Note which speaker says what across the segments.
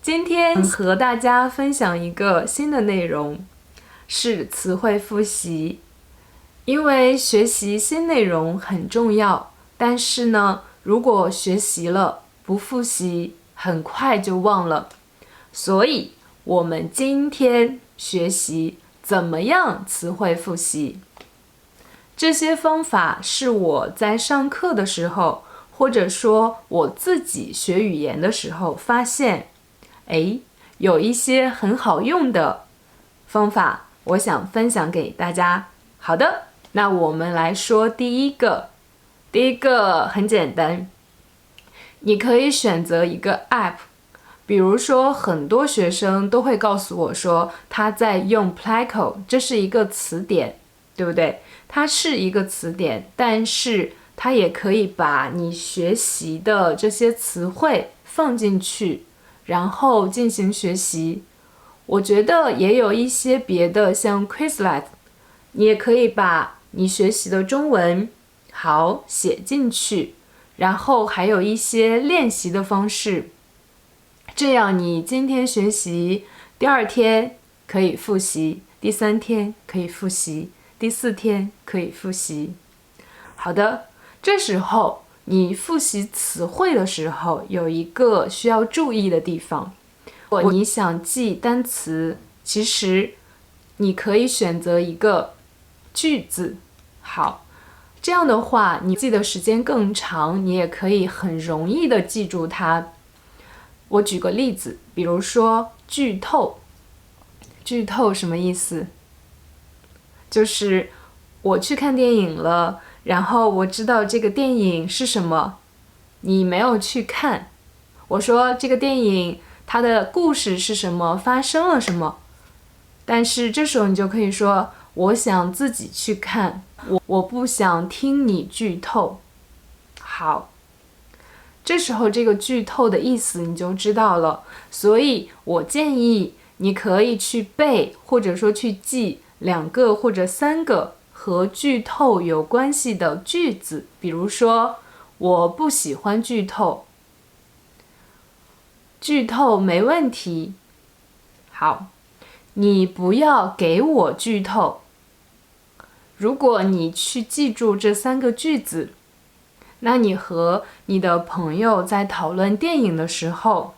Speaker 1: 今天和大家分享一个新的内容，是词汇复习。因为学习新内容很重要，但是呢，如果学习了不复习，很快就忘了。所以我们今天学习怎么样词汇复习。这些方法是我在上课的时候，或者说我自己学语言的时候发现，有一些很好用的方法，我想分享给大家。好的，那我们来说第一个很简单，你可以选择一个 app， 比如说很多学生都会告诉我说他在用 Pleco， 这是一个词典，对不对？它是一个词典，但是它也可以把你学习的这些词汇放进去，然后进行学习。我觉得也有一些别的，像 Quizlet， 你也可以把你学习的中文好写进去，然后还有一些练习的方式，这样你今天学习，第二天可以复习，第三天可以复习，第四天可以复习。好的，这时候你复习词汇的时候，有一个需要注意的地方。如果你想记单词，其实你可以选择一个句子。好，这样的话你记的时间更长，你也可以很容易的记住它。我举个例子，比如说剧透。剧透什么意思？就是我去看电影了，然后我知道这个电影是什么，你没有去看，我说这个电影它的故事是什么，发生了什么，但是这时候你就可以说我想自己去看，我不想听你剧透。好，这时候这个剧透的意思你就知道了，所以我建议你可以去背，或者说去记2个或者3个和剧透有关系的句子。比如说我不喜欢剧透，剧透没问题。好，你不要给我剧透。如果你去记住这3个句子，那你和你的朋友在讨论电影的时候，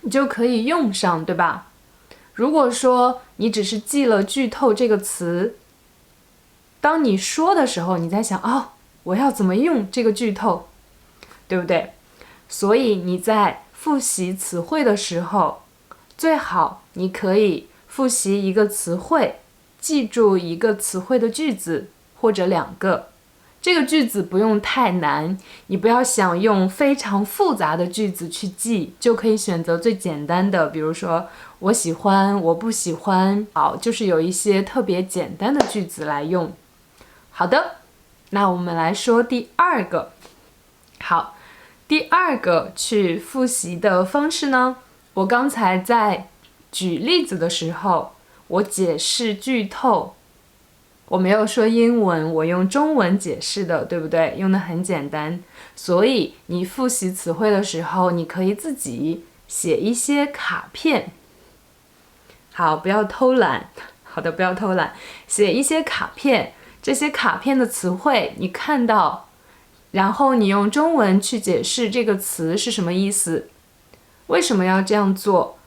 Speaker 1: 你就可以用上，对吧？如果说你只是记了剧透这个词，当你说的时候，你在想，我要怎么用这个剧透，对不对？所以你在复习词汇的时候，最好你可以复习一个词汇，记住一个词汇的句子或者2个。这个句子不用太难，你不要想用非常复杂的句子去记，就可以选择最简单的，比如说我喜欢，我不喜欢。好，就是有一些特别简单的句子来用。好的，那我们来说第2个。好，第2个去复习的方式呢，我刚才在举例子的时候，我解释剧透，我没有说英文，我用中文解释的，对不对？用的很简单。所以你复习词汇的时候，你可以自己写一些卡片。好，不要偷懒。好的，不要偷懒，写一些卡片。这些卡片的词汇你看到，然后你用中文去解释这个词是什么意思。为什么要这样做？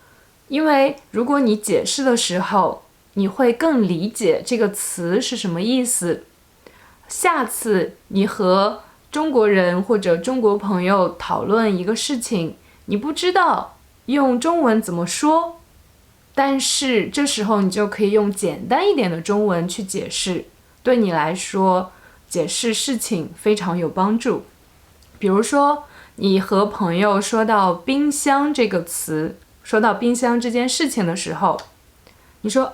Speaker 1: 因为如果你解释的时候，你会更理解这个词是什么意思。下次你和中国人或者中国朋友讨论一个事情，你不知道用中文怎么说，但是这时候你就可以用简单一点的中文去解释，对你来说解释事情非常有帮助。比如说你和朋友说到冰箱这个词，说到冰箱这件事情的时候，你说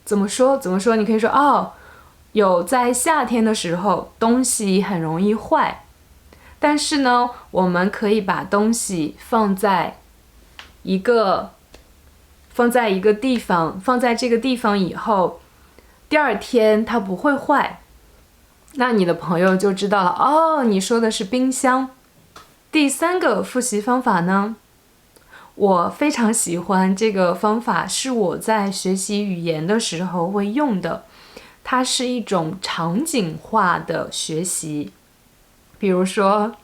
Speaker 1: 怎么说？你可以说有在夏天的时候东西很容易坏，但是呢，我们可以把东西放在一个地方，放在这个地方以后，第2天它不会坏。那你的朋友就知道了，你说的是冰箱。第3个复习方法呢，我非常喜欢这个方法，是我在学习语言的时候会用的。它是一种场景化的学习。比如说，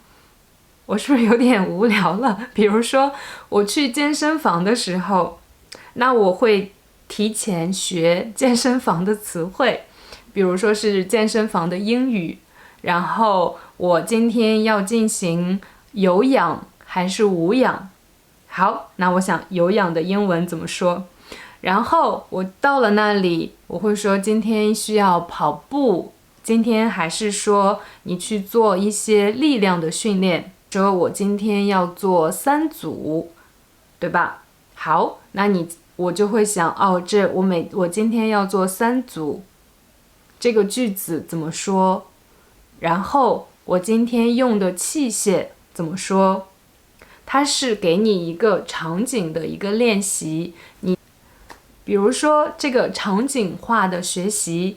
Speaker 1: 我是不是有点无聊了？比如说，我去健身房的时候，那我会提前学健身房的词汇，比如说是健身房的英语，然后我今天要进行有氧还是无氧？好，那我想有氧的英文怎么说？然后我到了那里，我会说今天需要跑步，今天还是说你去做一些力量的训练，说我今天要做3组，对吧？好，那我就会想，哦，我今天要做3组，这个句子怎么说？然后我今天用的器械怎么说？它是给你一个场景的一个练习。比如说这个场景化的学习，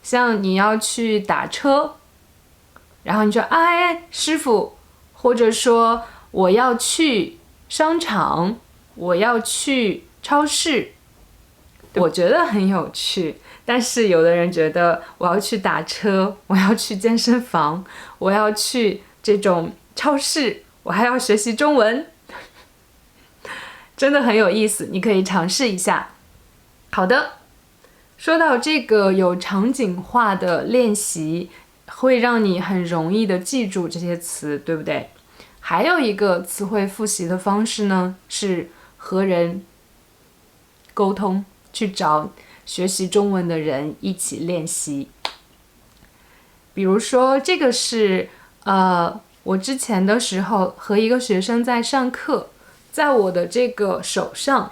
Speaker 1: 像你要去打车，然后你说哎，师傅，或者说我要去商场，我要去超市，我觉得很有趣。但是有的人觉得我要去打车，我要去健身房，我要去这种超市，我还要学习中文，真的很有意思，你可以尝试一下。好的，说到这个有场景化的练习，会让你很容易的记住这些词，对不对？还有一个词汇复习的方式呢，是和人沟通，去找学习中文的人一起练习。比如说，这个是我之前的时候和一个学生在上课，在我的这个手上，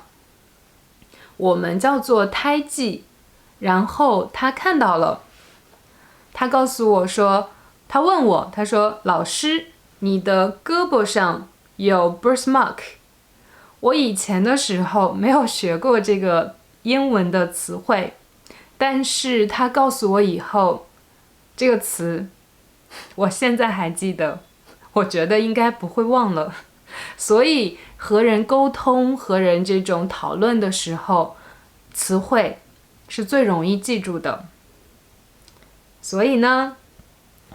Speaker 1: 我们叫做胎记，然后他看到了，他告诉我说，他问我，他说老师，你的胳膊上有 birthmark。 我以前的时候没有学过这个英文的词汇，但是他告诉我以后，这个词我现在还记得，我觉得应该不会忘了。所以和人沟通、和人这种讨论的时候，词汇是最容易记住的。所以呢，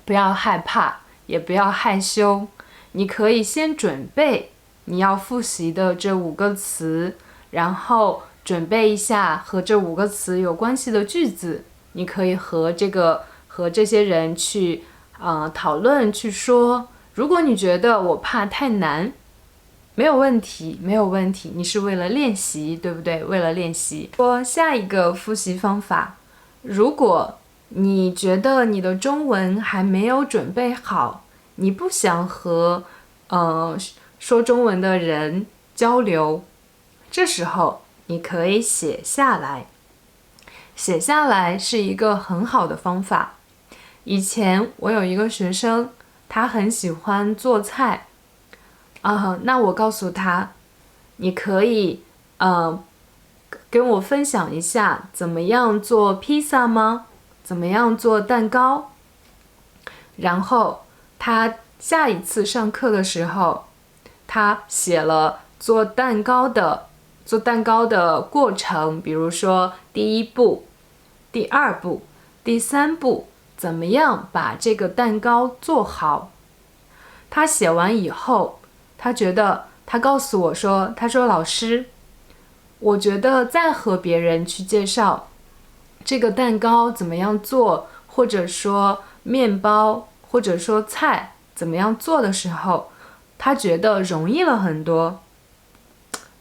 Speaker 1: 不要害怕，也不要害羞，你可以先准备你要复习的这5个词，然后准备一下和这5个词有关系的句子，你可以和这些人去讨论，去说。如果你觉得我怕太难，没有问题，没有问题，你是为了练习，对不对？为了练习。说下一个复习方法，如果你觉得你的中文还没有准备好，你不想和说中文的人交流，这时候你可以写下来。写下来是一个很好的方法。以前我有一个学生，他很喜欢做菜，那我告诉他，你可以跟我分享一下怎么样做披萨吗？怎么样做蛋糕？然后他下一次上课的时候，他写了做蛋糕的过程，比如说第1步、第2步、第3步，怎么样把这个蛋糕做好。他写完以后，他告诉我说，他说老师，我觉得再和别人去介绍这个蛋糕怎么样做，或者说面包，或者说菜怎么样做的时候，他觉得容易了很多。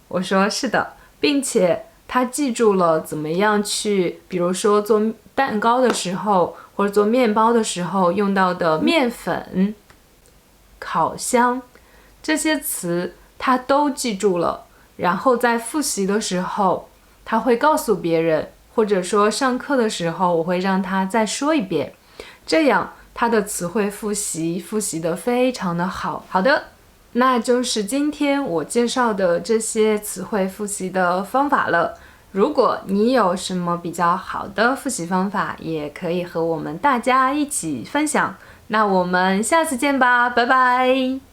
Speaker 1: 我说是的，并且他记住了怎么样去，比如说做蛋糕的时候，或者做面包的时候用到的面粉、烤箱，这些词他都记住了。然后在复习的时候，他会告诉别人，或者说上课的时候，我会让他再说一遍，这样他的词汇复习得非常的好。好的，那就是今天我介绍的这些词汇复习的方法了。如果你有什么比较好的复习方法，也可以和我们大家一起分享。那我们下次见吧，拜拜。